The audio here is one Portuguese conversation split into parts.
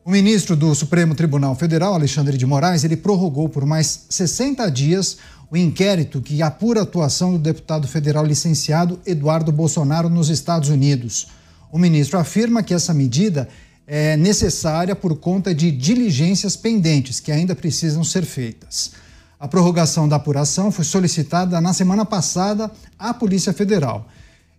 O ministro do Supremo Tribunal Federal, Alexandre de Moraes, ele prorrogou por mais 60 dias o inquérito que apura a atuação do deputado federal licenciado Eduardo Bolsonaro nos Estados Unidos. O ministro afirma que essa medida é necessária por conta de diligências pendentes que ainda precisam ser feitas. A prorrogação da apuração foi solicitada na semana passada à Polícia Federal.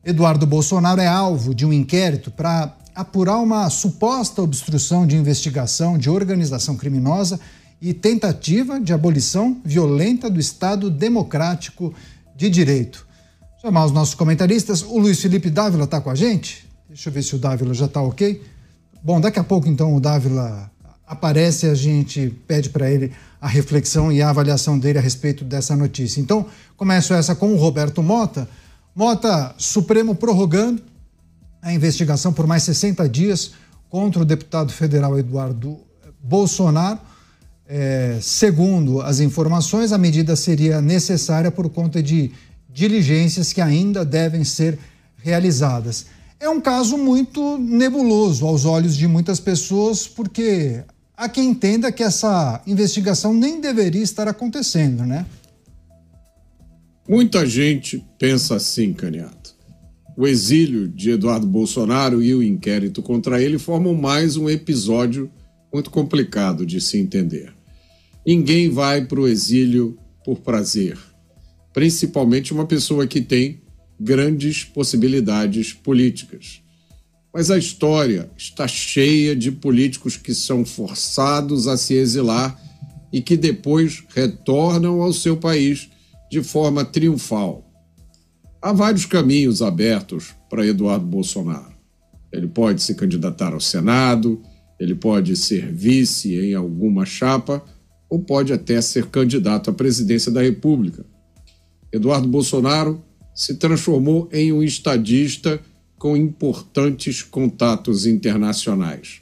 Eduardo Bolsonaro é alvo de um inquérito para apurar uma suposta obstrução de investigação de organização criminosa e tentativa de abolição violenta do Estado Democrático de Direito. Vou chamar os nossos comentaristas. O Luiz Felipe Dávila está com a gente? Deixa eu ver se o Dávila já está ok. Bom, daqui a pouco então o Dávila aparece e a gente pede para ele a reflexão e a avaliação dele a respeito dessa notícia. Então, começo essa com o Roberto Mota. Mota, Supremo prorrogando a investigação por mais 60 dias contra o deputado federal Eduardo Bolsonaro. Segundo as informações, a medida seria necessária por conta de diligências que ainda devem ser realizadas. É um caso muito nebuloso aos olhos de muitas pessoas, porque há quem entenda que essa investigação nem deveria estar acontecendo, né? Muita gente pensa assim, Caniato. O exílio de Eduardo Bolsonaro e o inquérito contra ele formam mais um episódio muito complicado de se entender. Ninguém vai para o exílio por prazer, principalmente uma pessoa que tem grandes possibilidades políticas. Mas a história está cheia de políticos que são forçados a se exilar e que depois retornam ao seu país de forma triunfal. Há vários caminhos abertos para Eduardo Bolsonaro. Ele pode se candidatar ao Senado, ele pode ser vice em alguma chapa ou pode até ser candidato à presidência da República. Eduardo Bolsonaro se transformou em um estadista com importantes contatos internacionais.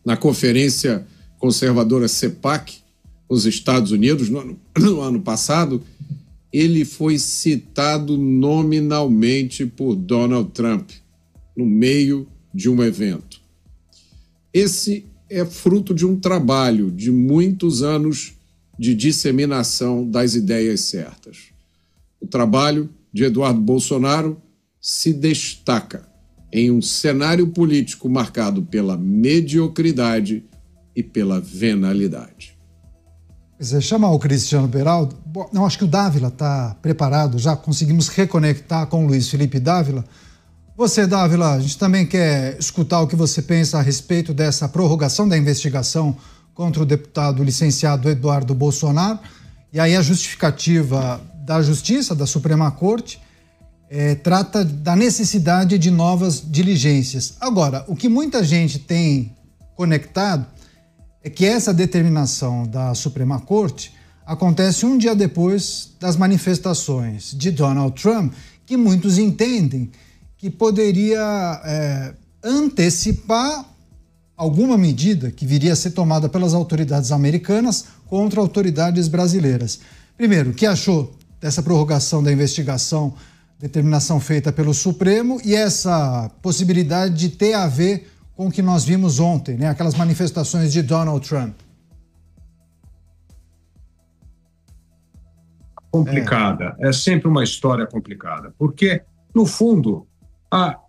Na conferência conservadora CEPAC, nos Estados Unidos, no ano passado, ele foi citado nominalmente por Donald Trump, no meio de um evento. Esse é fruto de um trabalho de muitos anos de disseminação das ideias certas. O trabalho de Eduardo Bolsonaro se destaca em um cenário político marcado pela mediocridade e pela venalidade. Chamar o Cristiano Beraldo. Bom, não, acho que o Dávila está preparado, já conseguimos reconectar com o Luiz Felipe Dávila. Você, Dávila, a gente também quer escutar o que você pensa a respeito dessa prorrogação da investigação contra o deputado licenciado Eduardo Bolsonaro. E aí a justificativa da Justiça, da Suprema Corte, trata da necessidade de novas diligências. Agora, o que muita gente tem conectado é que essa determinação da Suprema Corte acontece um dia depois das manifestações de Donald Trump, que muitos entendem que poderia antecipar alguma medida que viria a ser tomada pelas autoridades americanas contra autoridades brasileiras. Primeiro, o que achou dessa prorrogação da investigação, determinação feita pelo Supremo, e essa possibilidade de ter a ver com o que nós vimos ontem, né? Aquelas manifestações de Donald Trump. Complicada. É sempre uma história complicada, porque, no fundo,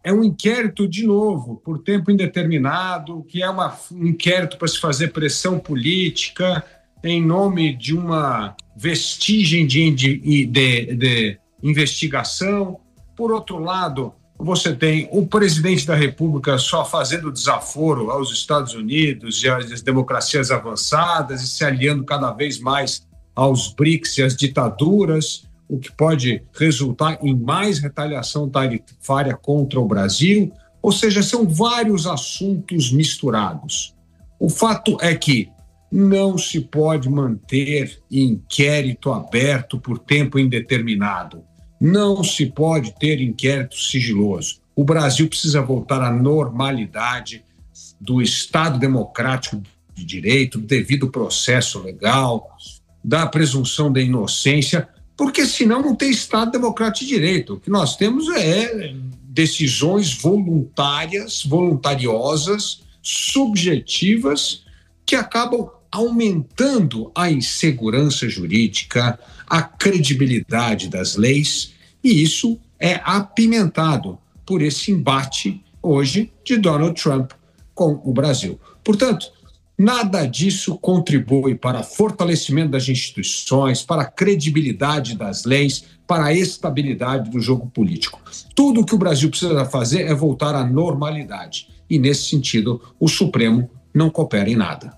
é um inquérito, de novo, por tempo indeterminado, que é um inquérito para se fazer pressão política em nome de uma vestigem de investigação. Por outro lado, você tem o presidente da República só fazendo desaforo aos Estados Unidos e às democracias avançadas e se aliando cada vez mais aos BRICS e às ditaduras, o que pode resultar em mais retaliação tarifária contra o Brasil. Ou seja, são vários assuntos misturados. O fato é que não se pode manter inquérito aberto por tempo indeterminado. Não se pode ter inquérito sigiloso. O Brasil precisa voltar à normalidade do Estado democrático de direito, do devido processo legal, da presunção da inocência, porque senão não tem Estado democrático de direito. O que nós temos é decisões voluntariosas subjetivas que acabam aumentando a insegurança jurídica, a credibilidade das leis, e isso é apimentado por esse embate hoje de Donald Trump com o Brasil. Portanto, nada disso contribui para o fortalecimento das instituições, para a credibilidade das leis, para a estabilidade do jogo político. Tudo o que o Brasil precisa fazer é voltar à normalidade. E, nesse sentido, o Supremo não coopera em nada.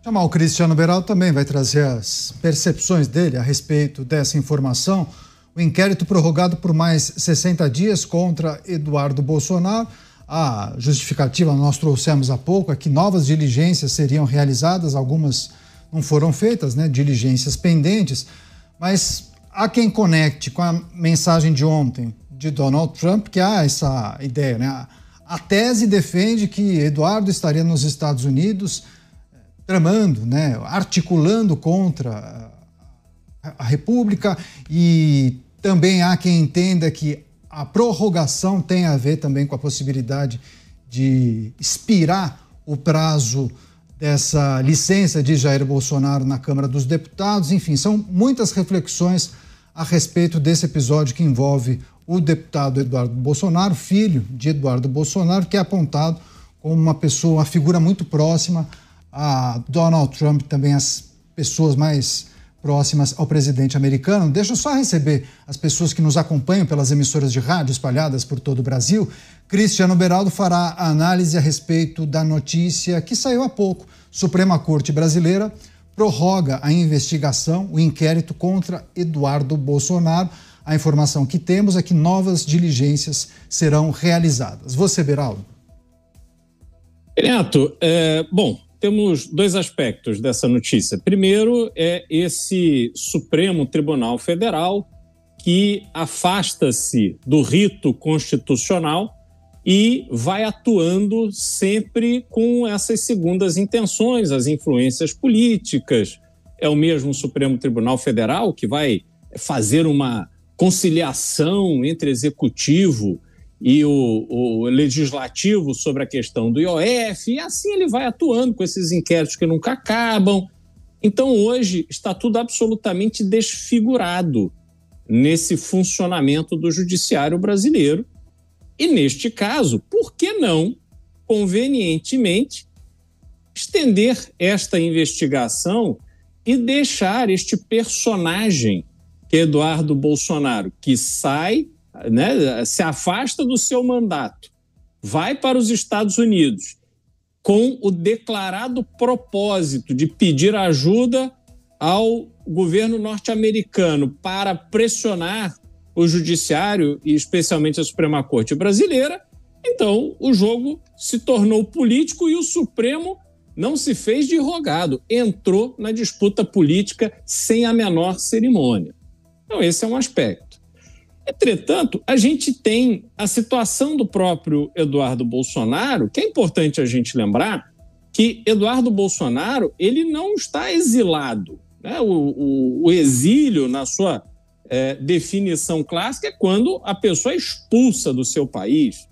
Chamar o Cristiano Beraldo também vai trazer as percepções dele a respeito dessa informação. O inquérito prorrogado por mais 60 dias contra Eduardo Bolsonaro. A justificativa nós trouxemos há pouco é que novas diligências seriam realizadas, algumas não foram feitas, né? Diligências pendentes, mas há quem conecte com a mensagem de ontem de Donald Trump, que há essa ideia, né? A tese defende que Eduardo estaria nos Estados Unidos tramando, né? Articulando contra a República, e também há quem entenda que a prorrogação tem a ver também com a possibilidade de expirar o prazo dessa licença de Jair Bolsonaro na Câmara dos Deputados. Enfim, são muitas reflexões a respeito desse episódio que envolve o deputado Eduardo Bolsonaro, filho de Eduardo Bolsonaro, que é apontado como uma pessoa, uma figura muito próxima a Donald Trump, também as pessoas mais próximas ao presidente americano. Deixa eu só receber as pessoas que nos acompanham pelas emissoras de rádio espalhadas por todo o Brasil. Cristiano Beraldo fará a análise a respeito da notícia que saiu há pouco. Suprema Corte Brasileira prorroga a investigação, o inquérito contra Eduardo Bolsonaro. A informação que temos é que novas diligências serão realizadas. Você, Beraldo. Neto, temos dois aspectos dessa notícia. Primeiro é esse Supremo Tribunal Federal que afasta-se do rito constitucional e vai atuando sempre com essas segundas intenções, as influências políticas. É o mesmo Supremo Tribunal Federal que vai fazer uma conciliação entre executivo e o legislativo sobre a questão do IOF, e assim ele vai atuando com esses inquéritos que nunca acabam. Então, hoje, está tudo absolutamente desfigurado nesse funcionamento do judiciário brasileiro. E, neste caso, por que não, convenientemente, estender esta investigação e deixar este personagem, que é Eduardo Bolsonaro, que sai, né, se afasta do seu mandato, vai para os Estados Unidos com o declarado propósito de pedir ajuda ao governo norte-americano para pressionar o judiciário e especialmente a Suprema Corte brasileira. Então o jogo se tornou político e o Supremo não se fez de rogado, entrou na disputa política sem a menor cerimônia. Então esse é um aspecto. Entretanto, a gente tem a situação do próprio Eduardo Bolsonaro, que é importante a gente lembrar que Eduardo Bolsonaro ele não está exilado, né? O exílio, na sua definição clássica, é quando a pessoa é expulsa do seu país,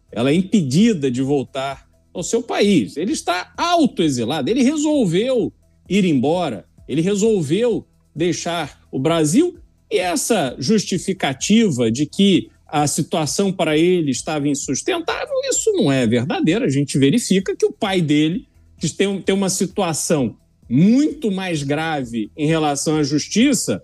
ela é impedida de voltar ao seu país. Ele está autoexilado, ele resolveu ir embora, ele resolveu deixar o Brasil. E essa justificativa de que a situação para ele estava insustentável, isso não é verdadeiro. A gente verifica que o pai dele, que tem uma situação muito mais grave em relação à justiça,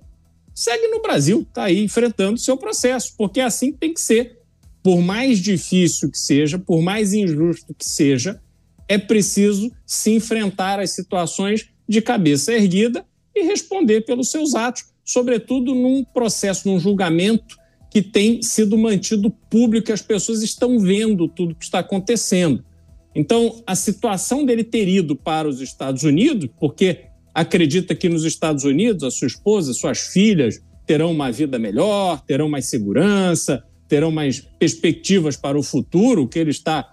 segue no Brasil, está aí enfrentando seu processo, porque é assim que tem que ser. Por mais difícil que seja, por mais injusto que seja, é preciso se enfrentar as situações de cabeça erguida e responder pelos seus atos, sobretudo num processo, num julgamento que tem sido mantido público, e as pessoas estão vendo tudo que está acontecendo. Então, a situação dele ter ido para os Estados Unidos, porque acredita que nos Estados Unidos a sua esposa, suas filhas terão uma vida melhor, terão mais segurança, terão mais perspectivas para o futuro, que ele está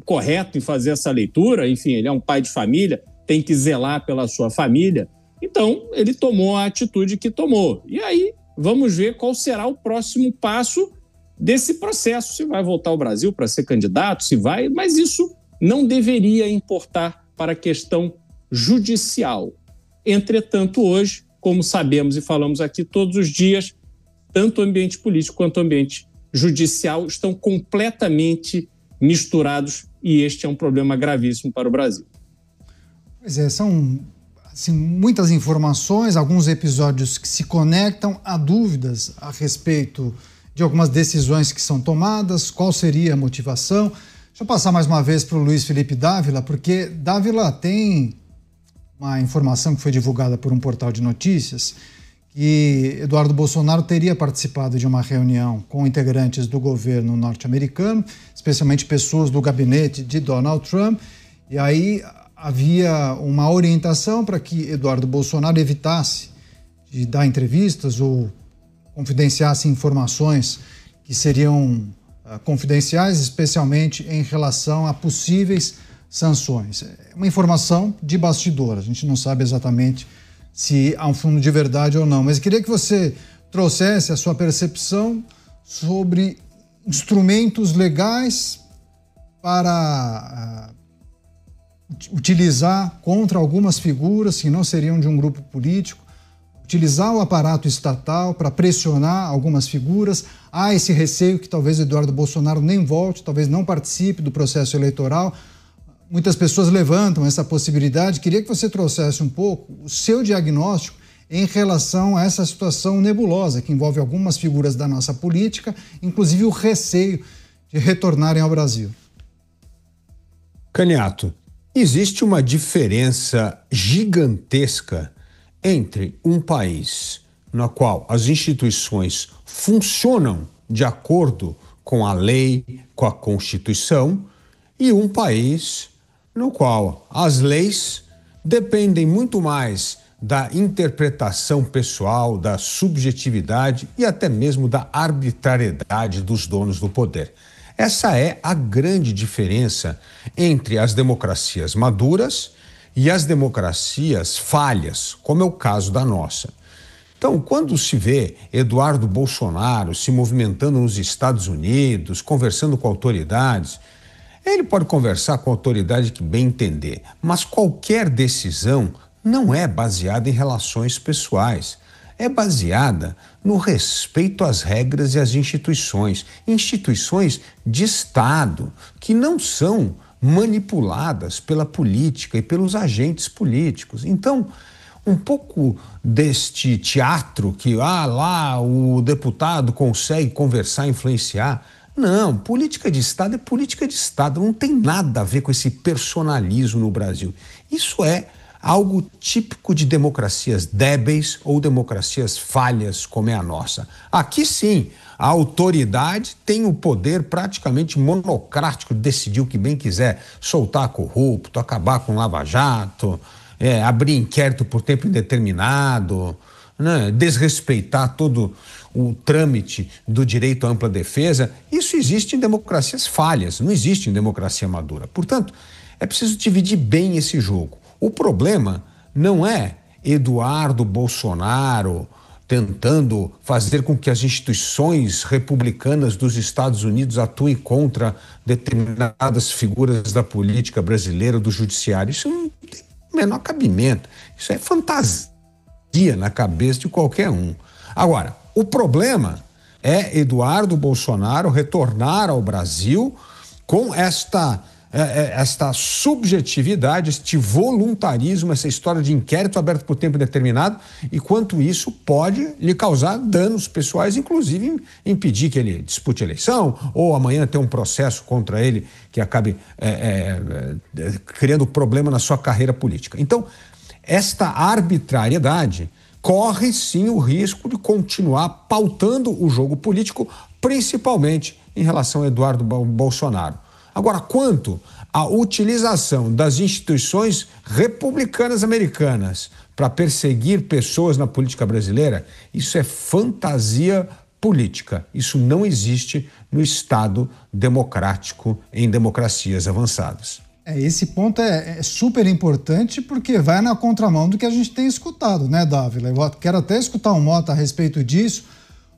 correto em fazer essa leitura. Enfim, ele é um pai de família, tem que zelar pela sua família. Então, ele tomou a atitude que tomou. E aí, vamos ver qual será o próximo passo desse processo. Se vai voltar ao Brasil para ser candidato, se vai... Mas isso não deveria importar para a questão judicial. Entretanto, hoje, como sabemos e falamos aqui todos os dias, tanto o ambiente político quanto o ambiente judicial estão completamente misturados e este é um problema gravíssimo para o Brasil. Pois é, são assim, muitas informações, alguns episódios que se conectam, há dúvidas a respeito de algumas decisões que são tomadas, qual seria a motivação. Deixa eu passar mais uma vez para o Luiz Felipe Dávila, porque Dávila tem uma informação que foi divulgada por um portal de notícias que Eduardo Bolsonaro teria participado de uma reunião com integrantes do governo norte-americano, especialmente pessoas do gabinete de Donald Trump, e aí havia uma orientação para que Eduardo Bolsonaro evitasse de dar entrevistas ou confidenciasse informações que seriam confidenciais, especialmente em relação a possíveis sanções. É uma informação de bastidor, a gente não sabe exatamente se há um fundo de verdade ou não, mas eu queria que você trouxesse a sua percepção sobre instrumentos legais para utilizar contra algumas figuras que não seriam de um grupo político, utilizar o aparato estatal para pressionar algumas figuras. Há esse receio que talvez Eduardo Bolsonaro nem volte, talvez não participe do processo eleitoral. Muitas pessoas levantam essa possibilidade. Queria que você trouxesse um pouco o seu diagnóstico em relação a essa situação nebulosa que envolve algumas figuras da nossa política, inclusive o receio de retornarem ao Brasil. Caniato, existe uma diferença gigantesca entre um país no qual as instituições funcionam de acordo com a lei, com a Constituição, e um país no qual as leis dependem muito mais da interpretação pessoal, da subjetividade e até mesmo da arbitrariedade dos donos do poder. Essa é a grande diferença entre as democracias maduras e as democracias falhas, como é o caso da nossa. Então, quando se vê Eduardo Bolsonaro se movimentando nos Estados Unidos, conversando com autoridades, ele pode conversar com a autoridade que bem entender, mas qualquer decisão não é baseada em relações pessoais. É baseada no respeito às regras e às instituições de Estado, que não são manipuladas pela política e pelos agentes políticos. Então, um pouco deste teatro que lá o deputado consegue conversar, influenciar. Não, política de Estado é política de Estado, não tem nada a ver com esse personalismo no Brasil. Isso é algo típico de democracias débeis ou democracias falhas como é a nossa. Aqui sim, a autoridade tem o poder praticamente monocrático de decidir o que bem quiser, soltar corrupto, acabar com lava-jato, abrir inquérito por tempo indeterminado, né, desrespeitar todo o trâmite do direito à ampla defesa. Isso existe em democracias falhas, não existe em democracia madura. Portanto, é preciso dividir bem esse jogo. O problema não é Eduardo Bolsonaro tentando fazer com que as instituições republicanas dos Estados Unidos atuem contra determinadas figuras da política brasileira, do judiciário. Isso não tem o menor cabimento. Isso é fantasia na cabeça de qualquer um. Agora, o problema é Eduardo Bolsonaro retornar ao Brasil com esta subjetividade, este voluntarismo, essa história de inquérito aberto por tempo determinado, e quanto isso pode lhe causar danos pessoais, inclusive impedir que ele dispute a eleição, ou amanhã ter um processo contra ele que acabe criando problema na sua carreira política. Então, esta arbitrariedade corre sim o risco de continuar pautando o jogo político, principalmente em relação a Eduardo Bolsonaro. Agora, quanto à utilização das instituições republicanas americanas para perseguir pessoas na política brasileira, isso é fantasia política. Isso não existe no Estado democrático em democracias avançadas. Esse ponto é super importante porque vai na contramão do que a gente tem escutado, né, Dávila? Eu quero até escutar um mote a respeito disso.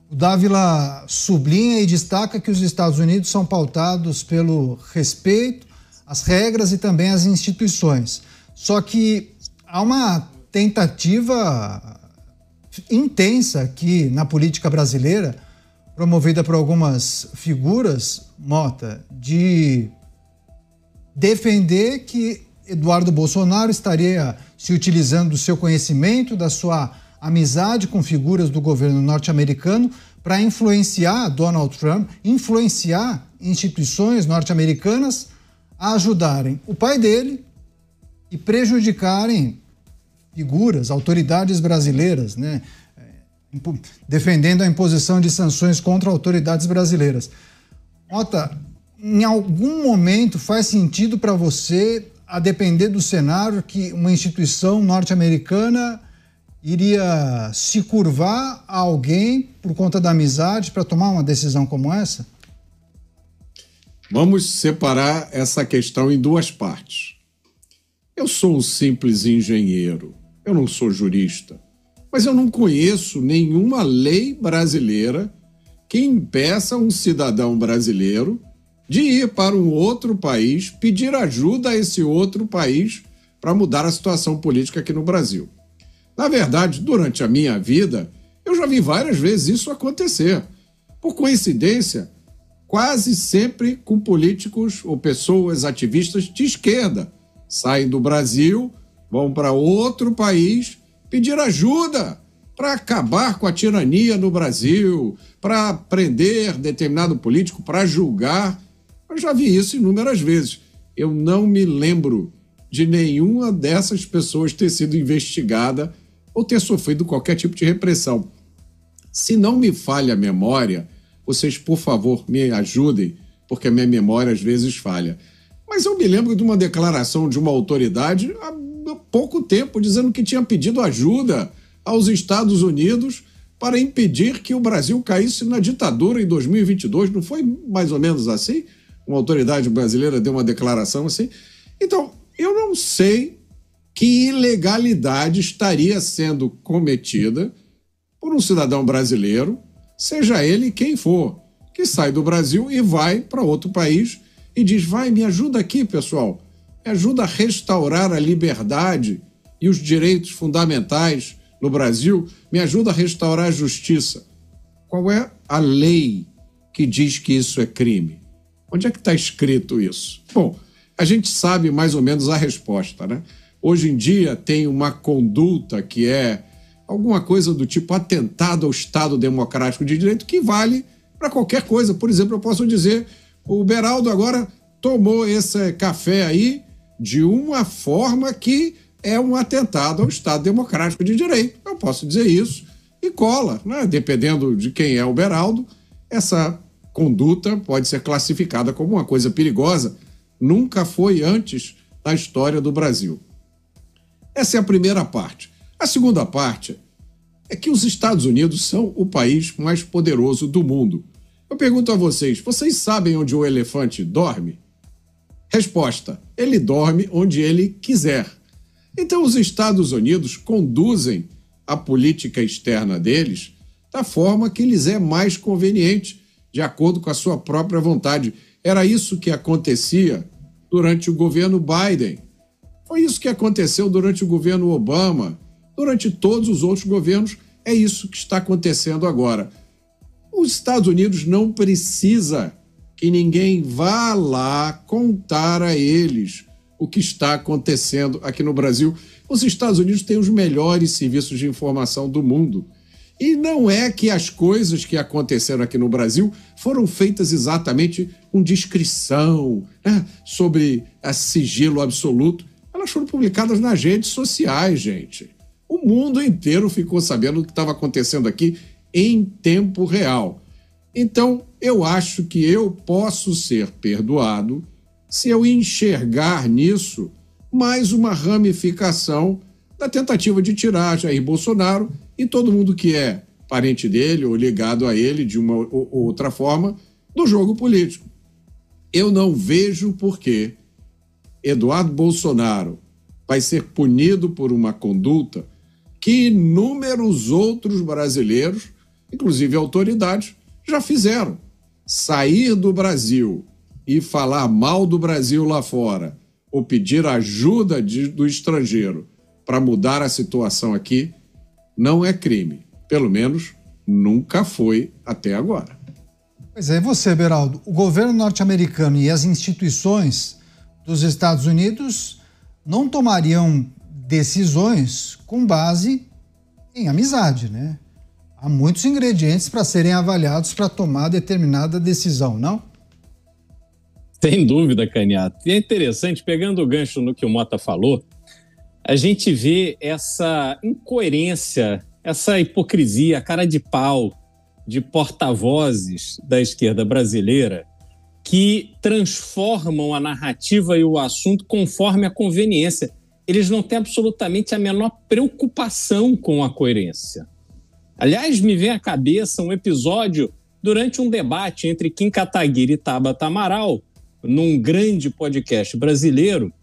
O Dávila sublinha e destaca que os Estados Unidos são pautados pelo respeito as regras e também as instituições. Só que há uma tentativa intensa aqui na política brasileira, promovida por algumas figuras, Mota, de defender que Eduardo Bolsonaro estaria se utilizando do seu conhecimento, da sua amizade com figuras do governo norte-americano para influenciar Donald Trump, influenciar instituições norte-americanas a ajudarem o pai dele e prejudicarem figuras, autoridades brasileiras, né? Defendendo a imposição de sanções contra autoridades brasileiras. Mota, em algum momento faz sentido para você, a depender do cenário, que uma instituição norte-americana iria se curvar a alguém por conta da amizade para tomar uma decisão como essa? Vamos separar essa questão em duas partes. Eu sou um simples engenheiro, eu não sou jurista, mas eu não conheço nenhuma lei brasileira que impeça um cidadão brasileiro de ir para um outro país, pedir ajuda a esse outro país para mudar a situação política aqui no Brasil. Na verdade, durante a minha vida, eu já vi várias vezes isso acontecer. Por coincidência, quase sempre com políticos ou pessoas ativistas de esquerda. Saem do Brasil, vão para outro país pedir ajuda para acabar com a tirania no Brasil, para prender determinado político, para julgar. Eu já vi isso inúmeras vezes. Eu não me lembro de nenhuma dessas pessoas ter sido investigada ou ter sofrido qualquer tipo de repressão. Se não me falha a memória, vocês, por favor, me ajudem, porque a minha memória às vezes falha. Mas eu me lembro de uma declaração de uma autoridade há pouco tempo, dizendo que tinha pedido ajuda aos Estados Unidos para impedir que o Brasil caísse na ditadura em 2022. Não foi mais ou menos assim? Uma autoridade brasileira deu uma declaração assim. Então, eu não sei que ilegalidade estaria sendo cometida por um cidadão brasileiro, seja ele quem for, que sai do Brasil e vai para outro país e diz: vai, me ajuda aqui, pessoal, me ajuda a restaurar a liberdade e os direitos fundamentais no Brasil, me ajuda a restaurar a justiça. Qual é a lei que diz que isso é crime? Onde é que está escrito isso? Bom, a gente sabe mais ou menos a resposta, né? Hoje em dia tem uma conduta que é alguma coisa do tipo atentado ao Estado Democrático de Direito, que vale para qualquer coisa. Por exemplo, eu posso dizer, o Beraldo agora tomou esse café aí de uma forma que é um atentado ao Estado Democrático de Direito. Eu posso dizer isso e cola, né? Dependendo de quem é o Beraldo, essa conduta pode ser classificada como uma coisa perigosa. Nunca foi antes na história do Brasil. Essa é a primeira parte. A segunda parte é que os Estados Unidos são o país mais poderoso do mundo. Eu pergunto a vocês, vocês sabem onde o elefante dorme? Resposta: ele dorme onde ele quiser. Então os Estados Unidos conduzem a política externa deles da forma que lhes é mais conveniente, de acordo com a sua própria vontade. Era isso que acontecia durante o governo Biden. Foi isso que aconteceu durante o governo Obama. Durante todos os outros governos, é isso que está acontecendo agora. Os Estados Unidos não precisa que ninguém vá lá contar a eles o que está acontecendo aqui no Brasil. Os Estados Unidos têm os melhores serviços de informação do mundo. E não é que as coisas que aconteceram aqui no Brasil foram feitas exatamente com discrição, né, sobre a sigilo absoluto. Elas foram publicadas nas redes sociais, gente. O mundo inteiro ficou sabendo o que estava acontecendo aqui em tempo real. Então, eu acho que eu posso ser perdoado se eu enxergar nisso mais uma ramificação da tentativa de tirar Jair Bolsonaro e todo mundo que é parente dele ou ligado a ele de uma ou outra forma do jogo político. Eu não vejo por que Eduardo Bolsonaro vai ser punido por uma conduta que inúmeros outros brasileiros, inclusive autoridades, já fizeram. Sair do Brasil e falar mal do Brasil lá fora, ou pedir ajuda do estrangeiro para mudar a situação aqui, não é crime. Pelo menos nunca foi até agora. Pois é, e você, Beraldo? O governo norte-americano e as instituições dos Estados Unidos não tomariam decisões com base em amizade, né? Há muitos ingredientes para serem avaliados para tomar determinada decisão, não? Sem dúvida, Caniato. E é interessante, pegando o gancho no que o Mota falou, a gente vê essa incoerência, essa hipocrisia, a cara de pau de porta-vozes da esquerda brasileira que transformam a narrativa e o assunto conforme a conveniência. Eles não têm absolutamente a menor preocupação com a coerência. Aliás, me vem à cabeça um episódio durante um debate entre Kim Kataguiri e Tabata Amaral, num grande podcast brasileiro.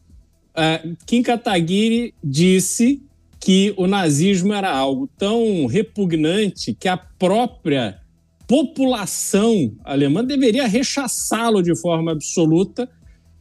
Kim Kataguiri disse que o nazismo era algo tão repugnante que a própria população alemã deveria rechaçá-lo de forma absoluta,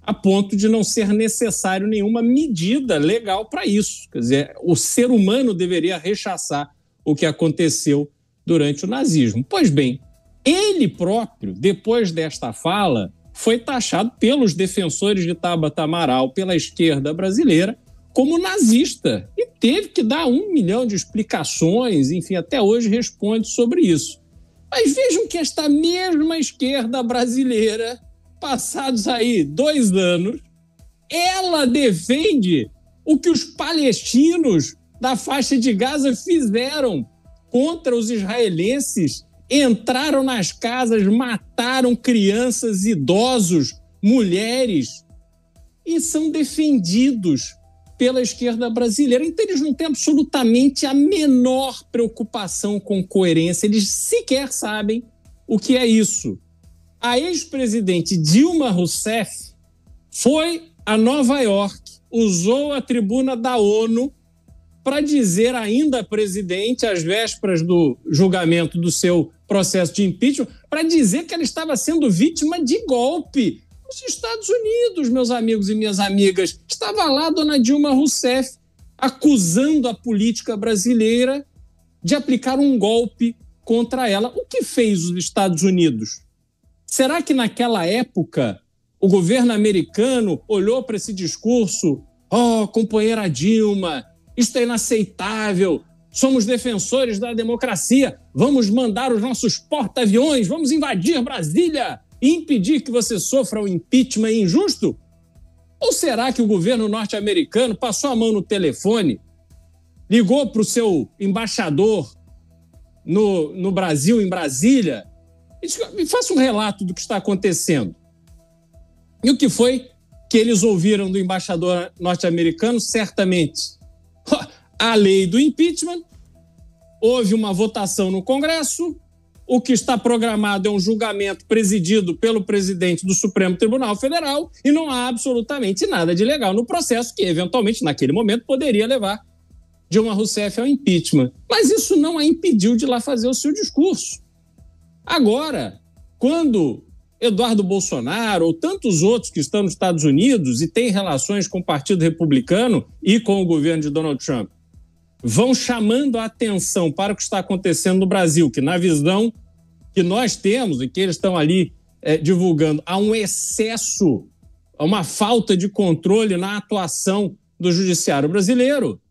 a ponto de não ser necessário nenhuma medida legal para isso. Quer dizer, o ser humano deveria rechaçar o que aconteceu durante o nazismo. Pois bem, ele próprio, depois desta fala, foi taxado pelos defensores de Tabata Amaral, pela esquerda brasileira, como nazista. E teve que dar 1 milhão de explicações, enfim, até hoje responde sobre isso. Mas vejam que esta mesma esquerda brasileira, passados aí 2 anos, ela defende o que os palestinos da faixa de Gaza fizeram contra os israelenses, entraram nas casas, mataram crianças, idosos, mulheres, e são defendidos pela esquerda brasileira. Então eles não têm absolutamente a menor preocupação com coerência, eles sequer sabem o que é isso. A ex-presidente Dilma Rousseff foi a Nova York, usou a tribuna da ONU para dizer, ainda presidente, às vésperas do julgamento do seu processo de impeachment, para dizer que ela estava sendo vítima de golpe. Os Estados Unidos, meus amigos e minhas amigas, estava lá a dona Dilma Rousseff acusando a política brasileira de aplicar um golpe contra ela. O que fez os Estados Unidos? Será que naquela época o governo americano olhou para esse discurso? Oh, companheira Dilma, isto é inaceitável, somos defensores da democracia, vamos mandar os nossos porta-aviões, vamos invadir Brasília e impedir que você sofra o impeachment injusto? Ou será que o governo norte-americano passou a mão no telefone, ligou para o seu embaixador no Brasil, em Brasília, e disse, me faça um relato do que está acontecendo? E o que foi que eles ouviram do embaixador norte-americano? Certamente a lei do impeachment, houve uma votação no Congresso, o que está programado é um julgamento presidido pelo presidente do Supremo Tribunal Federal e não há absolutamente nada de legal no processo que, eventualmente, naquele momento, poderia levar Dilma Rousseff ao impeachment. Mas isso não a impediu de ir lá fazer o seu discurso. Agora, quando Eduardo Bolsonaro ou tantos outros que estão nos Estados Unidos e têm relações com o Partido Republicano e com o governo de Donald Trump, vão chamando a atenção para o que está acontecendo no Brasil, que na visão que nós temos e que eles estão ali divulgando, há um excesso, há uma falta de controle na atuação do judiciário brasileiro.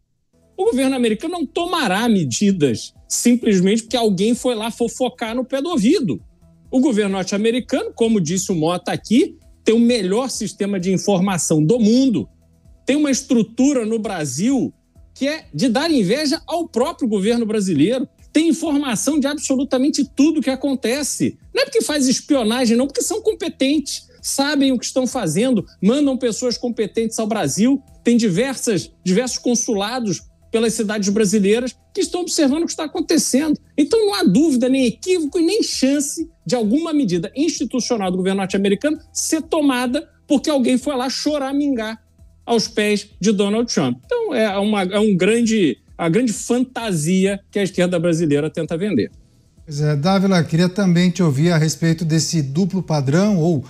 O governo americano não tomará medidas simplesmente porque alguém foi lá fofocar no pé do ouvido. O governo norte-americano, como disse o Mota aqui, tem o melhor sistema de informação do mundo, tem uma estrutura no Brasil que é de dar inveja ao próprio governo brasileiro, tem informação de absolutamente tudo que acontece. Não é porque faz espionagem, não, porque são competentes, sabem o que estão fazendo, mandam pessoas competentes ao Brasil, tem diversos consulados pelas cidades brasileiras que estão observando o que está acontecendo. Então não há dúvida, nem equívoco e nem chance de alguma medida institucional do governo norte-americano ser tomada porque alguém foi lá choramingar aos pés de Donald Trump. Então é a grande fantasia que a esquerda brasileira tenta vender. Pois é, Dávila, queria também te ouvir a respeito desse duplo padrão ou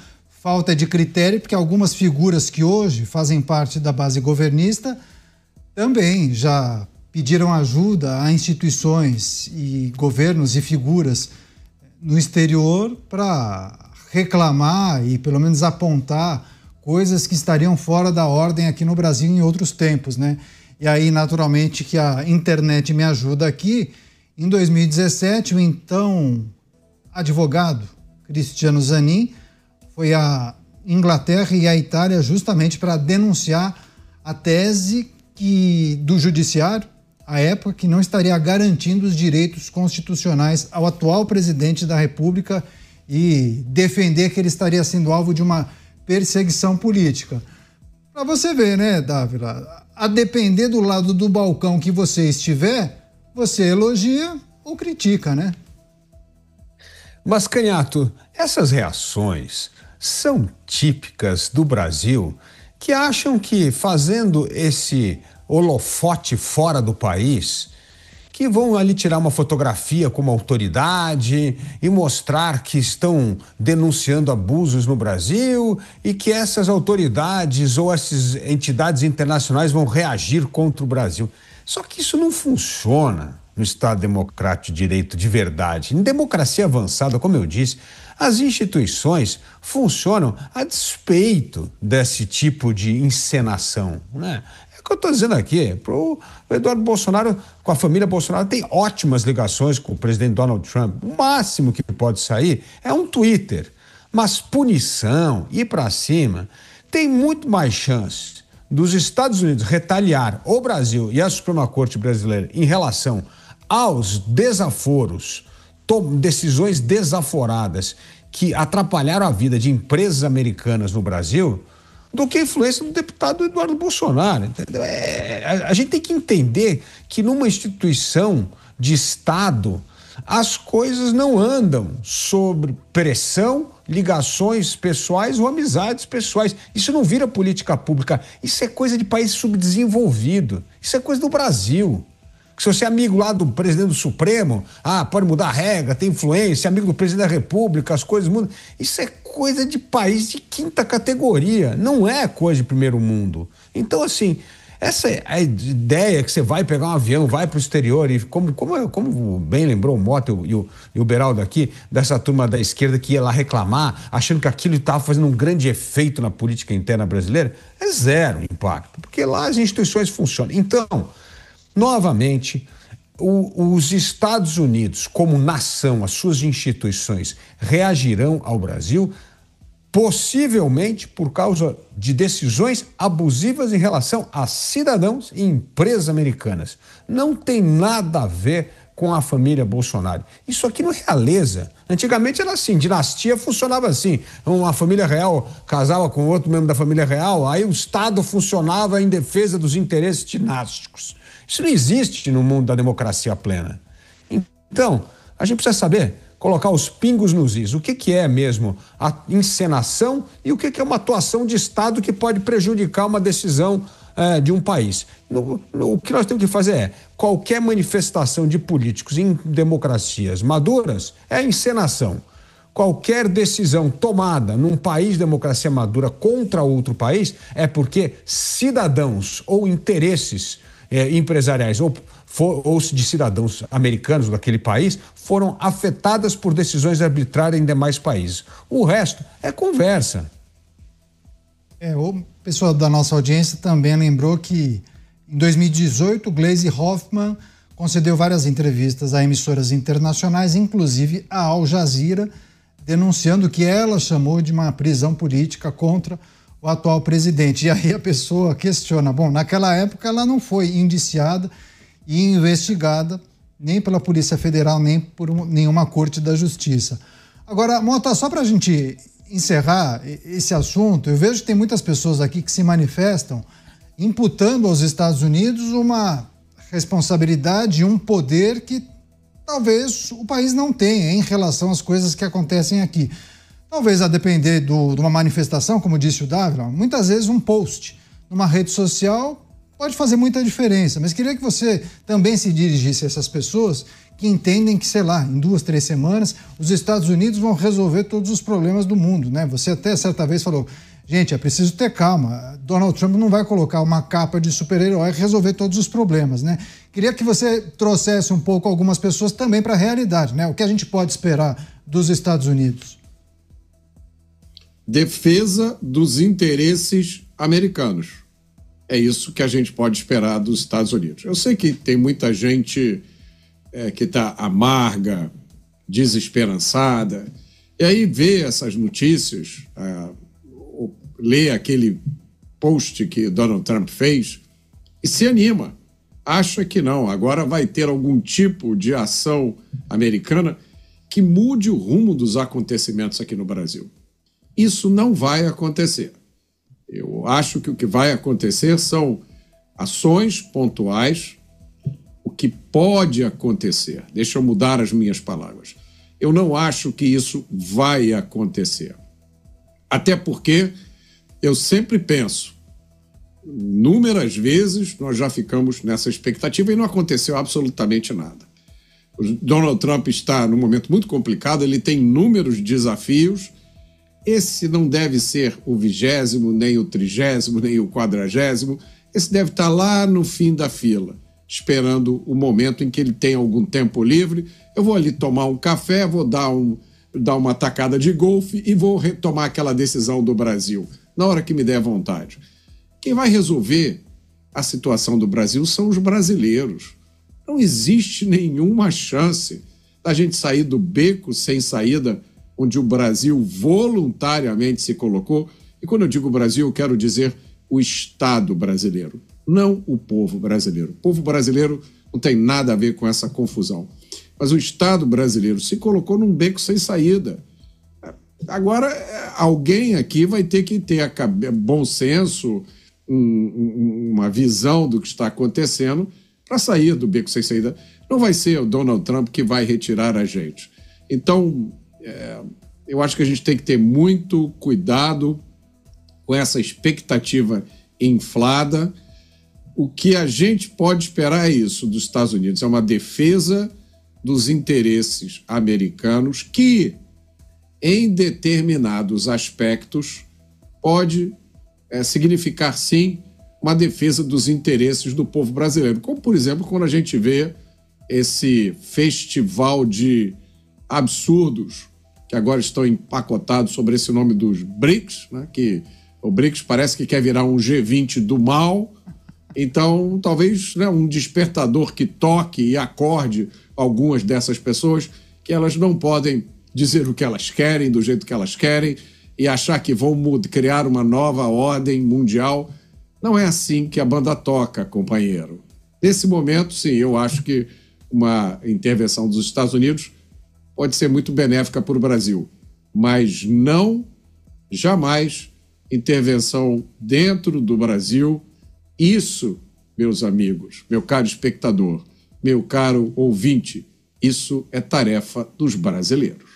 falta de critério, porque algumas figuras que hoje fazem parte da base governista também já pediram ajuda a instituições e governos e figuras no exterior para reclamar e pelo menos apontar coisas que estariam fora da ordem aqui no Brasil em outros tempos, né? E aí, naturalmente, que a internet me ajuda aqui. Em 2017, o então advogado Cristiano Zanin foi à Inglaterra e à Itália justamente para denunciar a tese do judiciário, à época, que não estaria garantindo os direitos constitucionais ao atual presidente da República e defender que ele estaria sendo alvo de uma perseguição política. Para você ver, né, Dávila? A depender do lado do balcão que você estiver, você elogia ou critica, né? Mas, Canhato, essas reações são típicas do Brasil, que acham que fazendo esse holofote fora do país, que vão ali tirar uma fotografia como autoridade e mostrar que estão denunciando abusos no Brasil e que essas autoridades ou essas entidades internacionais vão reagir contra o Brasil. Só que isso não funciona no Estado Democrático de Direito de verdade. Em democracia avançada, como eu disse, as instituições funcionam a despeito desse tipo de encenação, né? É o que eu estou dizendo aqui. O Eduardo Bolsonaro, com a família Bolsonaro, tem ótimas ligações com o presidente Donald Trump. O máximo que pode sair é um Twitter. Mas punição, ir para cima, tem muito mais chance dos Estados Unidos retaliar o Brasil e a Suprema Corte brasileira em relação aos desaforos, decisões desaforadas que atrapalharam a vida de empresas americanas no Brasil, do que a influência do deputado Eduardo Bolsonaro. Entendeu? A gente tem que entender que numa instituição de Estado as coisas não andam sobre pressão, ligações pessoais ou amizades pessoais. Isso não vira política pública. Isso é coisa de país subdesenvolvido. Isso é coisa do Brasil. Se você é amigo lá do presidente do Supremo, pode mudar a regra, tem influência, amigo do presidente da República, as coisas mudam. Isso é coisa de país de quinta categoria, não é coisa de primeiro mundo. Então, assim, essa é a ideia que você vai pegar um avião, vai para o exterior e como bem lembrou o Mota e o Beraldo aqui, dessa turma da esquerda que ia lá reclamar, achando que aquilo estava fazendo um grande efeito na política interna brasileira, é zero impacto, porque lá as instituições funcionam. Então, novamente, os Estados Unidos, como nação, as suas instituições, reagirão ao Brasil, possivelmente por causa de decisões abusivas em relação a cidadãos e empresas americanas. Não tem nada a ver com a família Bolsonaro. Isso aqui não é realeza. Antigamente era assim, dinastia funcionava assim. Uma família real casava com outro membro da família real, aí o Estado funcionava em defesa dos interesses dinásticos. Isso não existe no mundo da democracia plena. Então, a gente precisa saber colocar os pingos nos is. O que é mesmo a encenação e o que é uma atuação de Estado que pode prejudicar uma decisão de um país. O que nós temos que fazer é, qualquer manifestação de políticos em democracias maduras é encenação. Qualquer decisão tomada num país de democracia madura contra outro país é porque cidadãos ou interesses empresariais ou de cidadãos americanos daquele país foram afetadas por decisões arbitrárias em demais países. O resto é conversa. O pessoal da nossa audiência também lembrou que em 2018 Gleisi Hoffmann concedeu várias entrevistas a emissoras internacionais, inclusive a Al Jazeera, denunciando o que ela chamou de uma prisão política contra o atual presidente. E aí a pessoa questiona, naquela época ela não foi indiciada e investigada nem pela Polícia Federal, nem por nenhuma corte da justiça. Agora, Mota, só para a gente encerrar esse assunto, eu vejo que tem muitas pessoas aqui que se manifestam imputando aos Estados Unidos uma responsabilidade e um poder que talvez o país não tenha em relação às coisas que acontecem aqui. Talvez a depender de uma manifestação, como disse o Dávila, muitas vezes um post numa rede social pode fazer muita diferença, mas queria que você também se dirigisse a essas pessoas que entendem que, sei lá, em 2, 3 semanas, os Estados Unidos vão resolver todos os problemas do mundo, né? Você até certa vez falou, gente, é preciso ter calma, Donald Trump não vai colocar uma capa de super-herói e resolver todos os problemas, né? Queria que você trouxesse um pouco algumas pessoas também para a realidade, né? O que a gente pode esperar dos Estados Unidos? Defesa dos interesses americanos. É isso que a gente pode esperar dos Estados Unidos. Eu sei que tem muita gente que está amarga, desesperançada, e aí vê essas notícias, lê aquele post que Donald Trump fez e se anima. Acha que não, agora vai ter algum tipo de ação americana que mude o rumo dos acontecimentos aqui no Brasil. Isso não vai acontecer. Eu acho que o que vai acontecer são ações pontuais, o que pode acontecer. Deixa eu mudar as minhas palavras. Eu não acho que isso vai acontecer. Até porque eu sempre penso, inúmeras vezes nós já ficamos nessa expectativa e não aconteceu absolutamente nada. O Donald Trump está num momento muito complicado, ele tem inúmeros desafios. Esse não deve ser o 20º, nem o 30º, nem o 40º. Esse deve estar lá no fim da fila, esperando o momento em que ele tem algum tempo livre. Eu vou ali tomar um café, vou dar uma tacada de golfe e vou retomar aquela decisão do Brasil, na hora que me der vontade. Quem vai resolver a situação do Brasil são os brasileiros. Não existe nenhuma chance da gente sair do beco sem saída onde o Brasil voluntariamente se colocou. E quando eu digo Brasil, eu quero dizer o Estado brasileiro, não o povo brasileiro. O povo brasileiro não tem nada a ver com essa confusão. Mas o Estado brasileiro se colocou num beco sem saída. Agora, alguém aqui vai ter que ter bom senso, uma visão do que está acontecendo para sair do beco sem saída. Não vai ser o Donald Trump que vai retirar a gente. Então, eu acho que a gente tem que ter muito cuidado com essa expectativa inflada. O que a gente pode esperar é isso dos Estados Unidos, é uma defesa dos interesses americanos que, em determinados aspectos, pode significar, sim, uma defesa dos interesses do povo brasileiro. Como, por exemplo, quando a gente vê esse festival de absurdos que agora estão empacotados sobre esse nome dos BRICS, né? Que o BRICS parece que quer virar um G20 do mal. Então, talvez, né, um despertador que toque e acorde algumas dessas pessoas, que elas não podem dizer o que elas querem, do jeito que elas querem, e achar que vão criar uma nova ordem mundial. Não é assim que a banda toca, companheiro. Nesse momento, sim, eu acho que uma intervenção dos Estados Unidos pode ser muito benéfica para o Brasil, mas não, jamais, intervenção dentro do Brasil. Isso, meus amigos, meu caro espectador, meu caro ouvinte, isso é tarefa dos brasileiros.